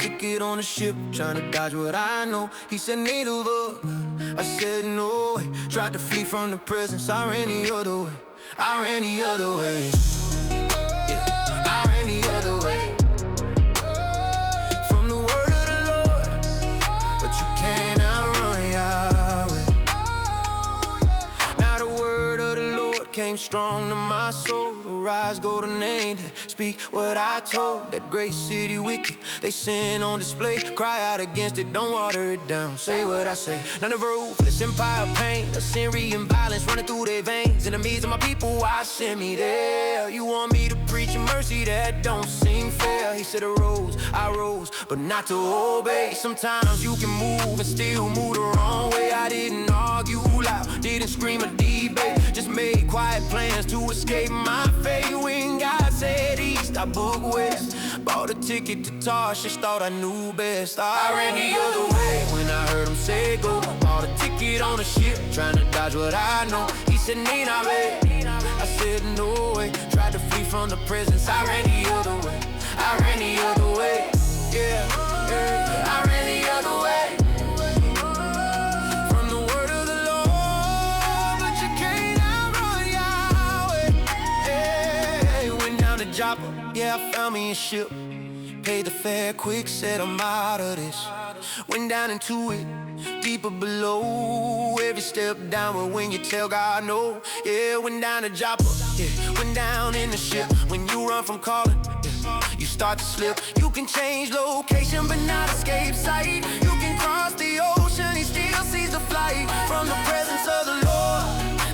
ticket on a ship, trying to dodge what I know. He said need a look, I said no way. Tried to flee from the presence, I ran the other way. I ran the other way. Yeah, I ran the other way. From the word of the Lord, but you can't outrun Yahweh. Now the word of the Lord came strong to my soul. Rise, go to name, speak what I told. That great city wicked, they sin on display. Cry out against it, don't water it down. Say what I say, none of ruthless empire pain. A Syrian violence running through their veins. Enemies of my people, why send me there? You want me to preach a mercy that don't seem fair. He said I rose, but not to obey. Sometimes you can move and still move the wrong way. I didn't argue loud, didn't scream or debate. Just made quiet plans to escape my fate. When God said east, I booked west. Bought a ticket to Tarshish, thought I knew best. I ran the other way when I heard him say go. Bought a ticket on a ship, trying to dodge what I know. He said need I bet, I said no way. Tried to flee from the presence, I ran the other way. I ran the other way, yeah, yeah. I ran the other way. Yeah, I found me a ship, paid the fare quick, said I'm out of this. Went down into it, deeper below. Every step downward when you tell God no. Yeah, went down to Joppa, yeah, went down in the ship. When you run from calling, yeah, you start to slip. You can change location but not escape sight. You can cross the ocean, he still sees the flight. From the presence of the Lord,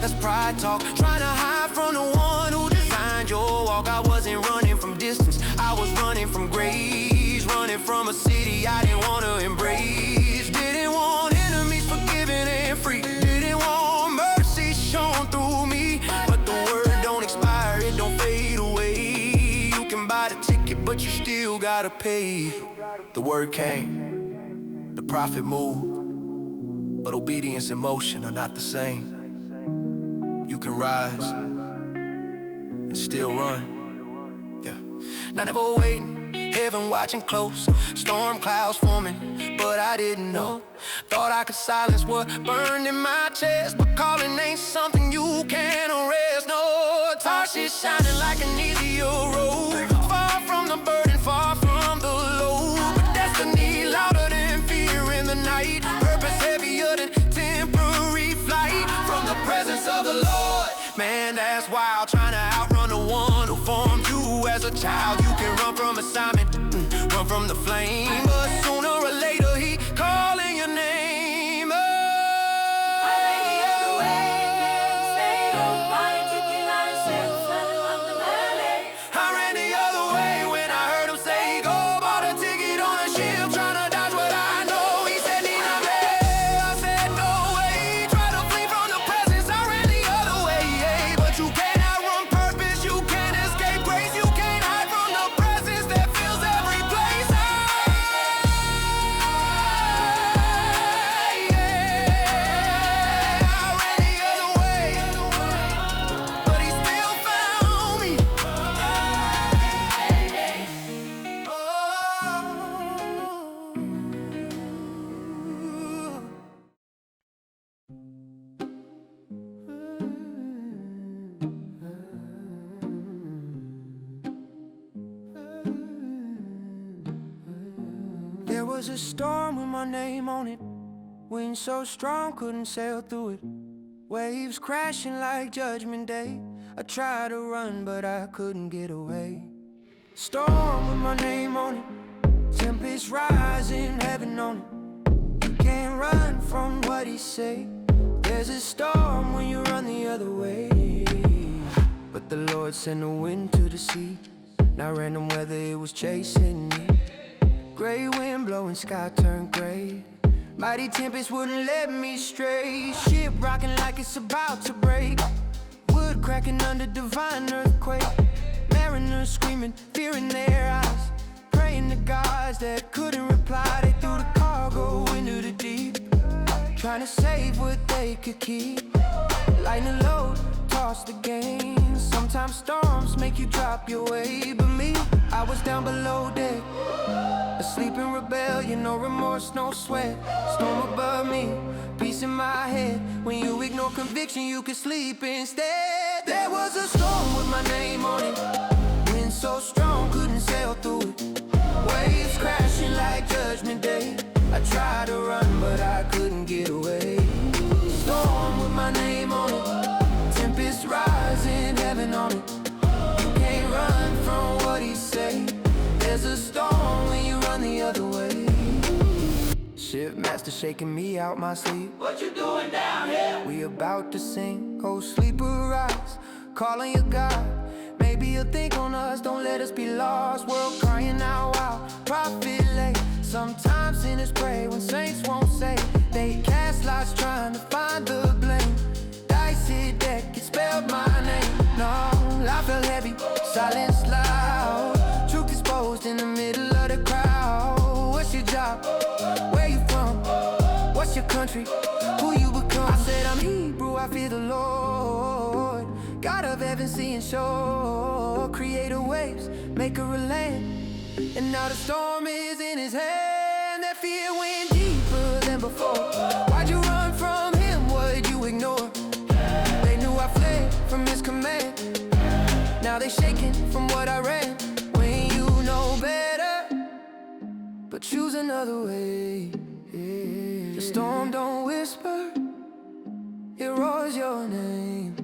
that's pride talk. Trying to hide from the one who designed your walk. I wasn't running from distance, I was running from grace. Running from a city I didn't want to embrace. Didn't want enemies forgiven and free. Didn't want mercy shown through me. But the word don't expire, it don't fade away. You can buy the ticket but you still gotta pay. The word came, the prophet moved, but obedience and motion are not the same. You can rise and still run. Yeah. Now never waiting, heaven watching close. Storm clouds forming, but I didn't know. Thought I could silence what burned in my chest, but calling ain't something you can arrest. No, Tarshish shining like an easier road. Far from the burden, far from the load. But destiny louder than fear in the night. Purpose heavier than temporary flight. From the presence of the Lord, man, that's wild. Trying to outrun the one who formed you as a child. You can run from assignment, run from the flame, but sooner or later he calling your name. Oh, I ran the other way, stay on my ticket, I said I'm the valley. I ran the other way when I heard him say go. Bought a ticket on a ship, trying to dodge what I know. He said need I bet, I said no way. Tried to flee from the presence, I ran the other way, yeah. But you can't outrun purpose, you can't escape grace. You can't hide from the presence that fills every place. There was a storm with my name on it. Wind so strong couldn't sail through it. Waves crashing like Judgment Day. I tried to run but I couldn't get away. Storm with my name on it. Tempest rising, heaven on it. You can't run from what he say. There's a storm when you run the other way. But the Lord sent a wind to the sea. Not random weather, it was chasing me. Gray wind blowing, sky turned gray. Mighty tempest wouldn't let me stray. Ship rocking like it's about to break. Wood cracking under divine earthquake. Mariners screaming, fear in their eyes. Praying to gods that couldn't reply. They threw the cargo into the deep, trying to save what they could keep. Lightning low, lost the game. Sometimes storms make you drop your way, but me, I was down below deck, asleep in rebellion, no remorse, no sweat. Storm above me, peace in my head. When you ignore conviction, you can sleep instead. There was a storm with my name on it, wind so strong, couldn't sail through it. Waves crashing like Judgment Day. I tried to run, but I couldn't get away. Storm with my name on it, tempest rising, heaven on it. You can't run from what he say. There's a storm when you run the other way. Shipmaster shaking me out my sleep. What you doing down here? We about to sink, oh sleeper rise, calling your God. Maybe you'll think on us, don't let us be lost. World crying out, wow, prophet late. Sometimes sinners pray when saints won't say. They cast lots trying to find the blame. Dice hit deck, it spelled my name. No, I felt heavy, silence loud. Truth exposed in the middle of the crowd. What's your job? Where you from? What's your country? Who you become? I said I'm Hebrew, I fear the Lord, God of heaven, sea and shore, creator waves, maker of land. And now the storm is in his hand. That fear went deeper than before. Why'd you run from him? What'd you ignore? They knew I fled from his command. Now they shaking from what I ran. When you know better, but choose another way. The storm don't whisper, it roars your name.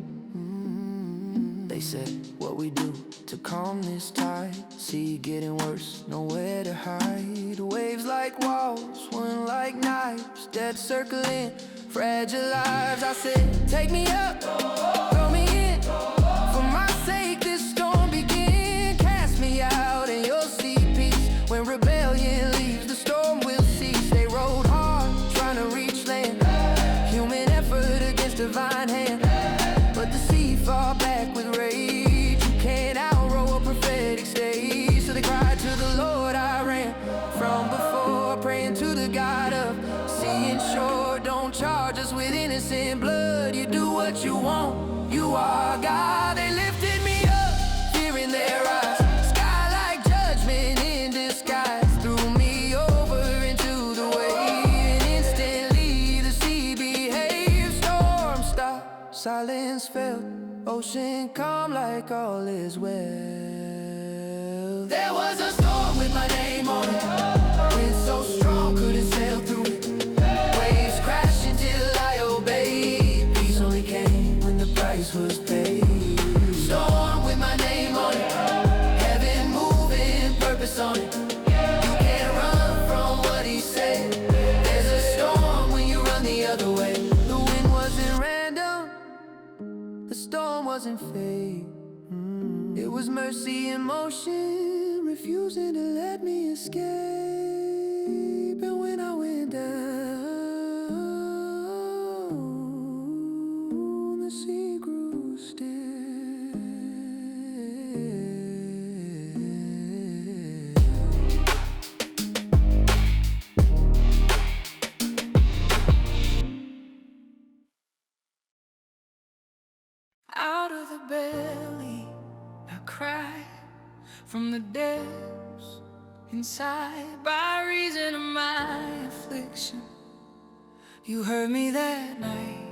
They said, what we do to calm this tide? Sea getting worse, nowhere to hide. Waves like walls, wind like knives, dead circling, fragile lives. I said, take me up, throw me in. For my sake, this storm begin. Cast me out and you'll see peace. When rebellion leaves, the storm will cease. They rode hard, trying to reach land. Human effort against divine hand. But the sea fought back with rage. You can't outrow a prophetic stage. So they cried to the Lord, I ran from before, praying to the God of sea and shore. Don't charge us with innocent blood. You do what you want, you are God. They lifted me up, fear in their eyes. Sky like judgment in disguise. Threw me over into the wave, and instantly the sea behaved. Storm stopped, silence fell, ocean calm like all is well. There was a storm with my name on it, wind so strong couldn't sail through it. Waves crashing till I obeyed. Peace only came when the price was paid. Storm with my name on it, heaven moving, purpose on it. You can't run from what he said. There's a storm when you run the other way. The wind wasn't random, the storm wasn't fate. It was mercy in motion, refusing to let me escape. And when I went down, the sea grew still. Out of the belly I cry, from the depths inside, by reason of my affliction. You heard me that night.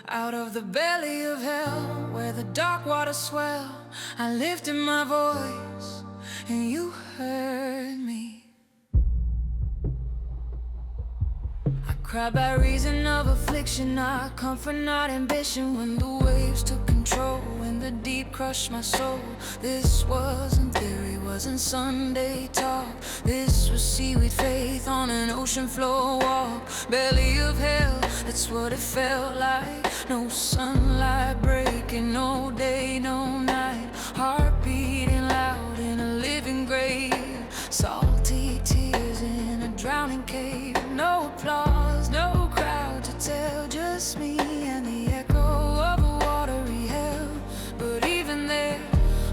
Out of the belly of hell, where the dark waters swell, I lifted my voice and you heard me. I cried by reason of affliction, not comfort, not ambition. When the waves took control, when the deep crushed my soul. This wasn't theory, wasn't Sunday talk. This was seaweed faith on an ocean floor walk. Belly of hell, that's what it felt like. No sunlight breaking, no day, no night. Heart beating loud in a living grave. Salty tears in a drowning cave. No applause, no crowd to tell, just me and the echo of a watery hell. But even there,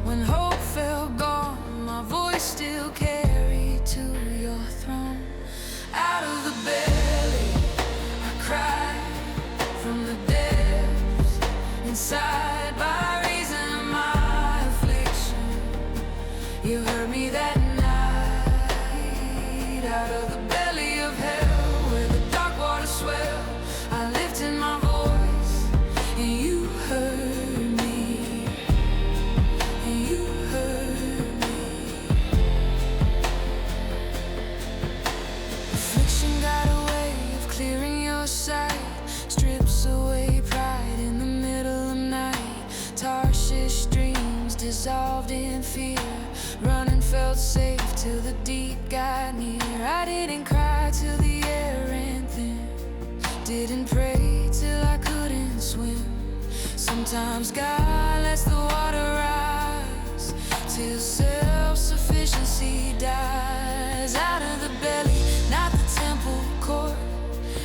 when hope fell gone, my voice still carried to your throne. Out of the belly I cried, from the depths dissolved in fear. Running felt safe till the deep got near. I didn't cry till the air ran thin. Didn't pray till I couldn't swim. Sometimes God lets the water rise till self-sufficiency dies. Out of the belly, not the temple court.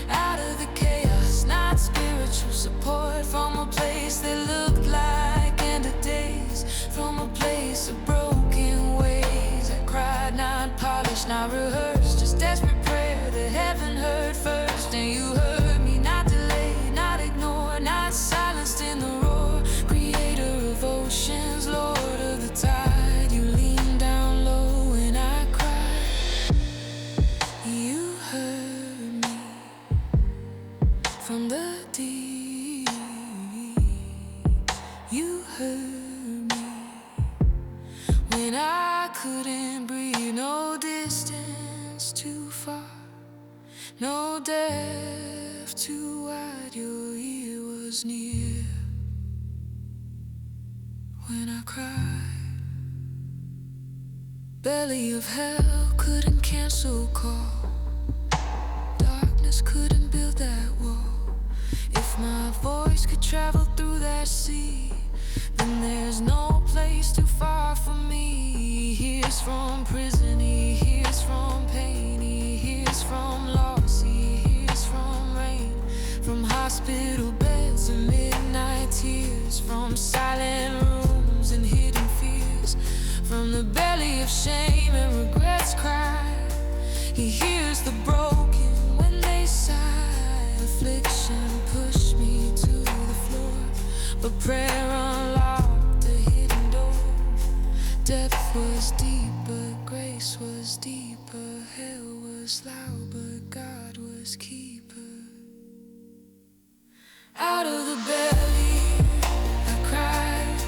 Out of the chaos, not spiritual support. From a place that looked like end of days. From a place of broken ways. I cried, not polished, not rehearsed. Just desperate prayer that heaven heard first. And you heard me, not delayed, not ignored, not silenced in the roar. Creator of oceans, Lord of the tide. You leaned down low when I cried. You heard me from the deep. You heard me when I couldn't breathe. No distance too far, no depth too wide. Your ear was near when I cried. Belly of hell couldn't cancel call. Darkness couldn't build that wall. If my voice could travel through that sea, then there's no place too far for me. He hears from prison, he hears from pain, he hears from loss, he hears from rain. From hospital beds and midnight tears. From silent rooms and hidden fears. From the belly of shame and regrets cry. He hears the broken when they sigh. Affliction pushed me to the floor, but prayer unlocked a hidden door. Depth was deep, but grace was deeper. Hell was loud, but God was keeper. Out of the belly, I cried.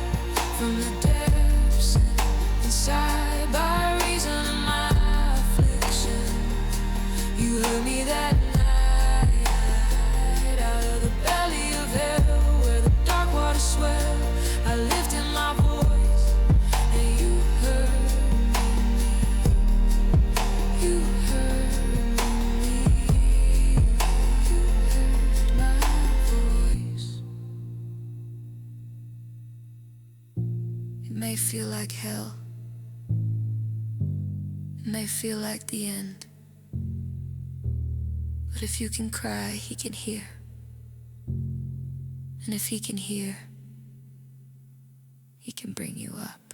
From the depths inside, by reason of my affliction. You heard me that night. Out of the belly of hell, where the dark waters swell, I lifted my voice, and you heard me. You heard me. You heard my voice. It may feel like hell. It may feel like the end. But if you can cry, he can hear. And if he can hear, he can bring you up.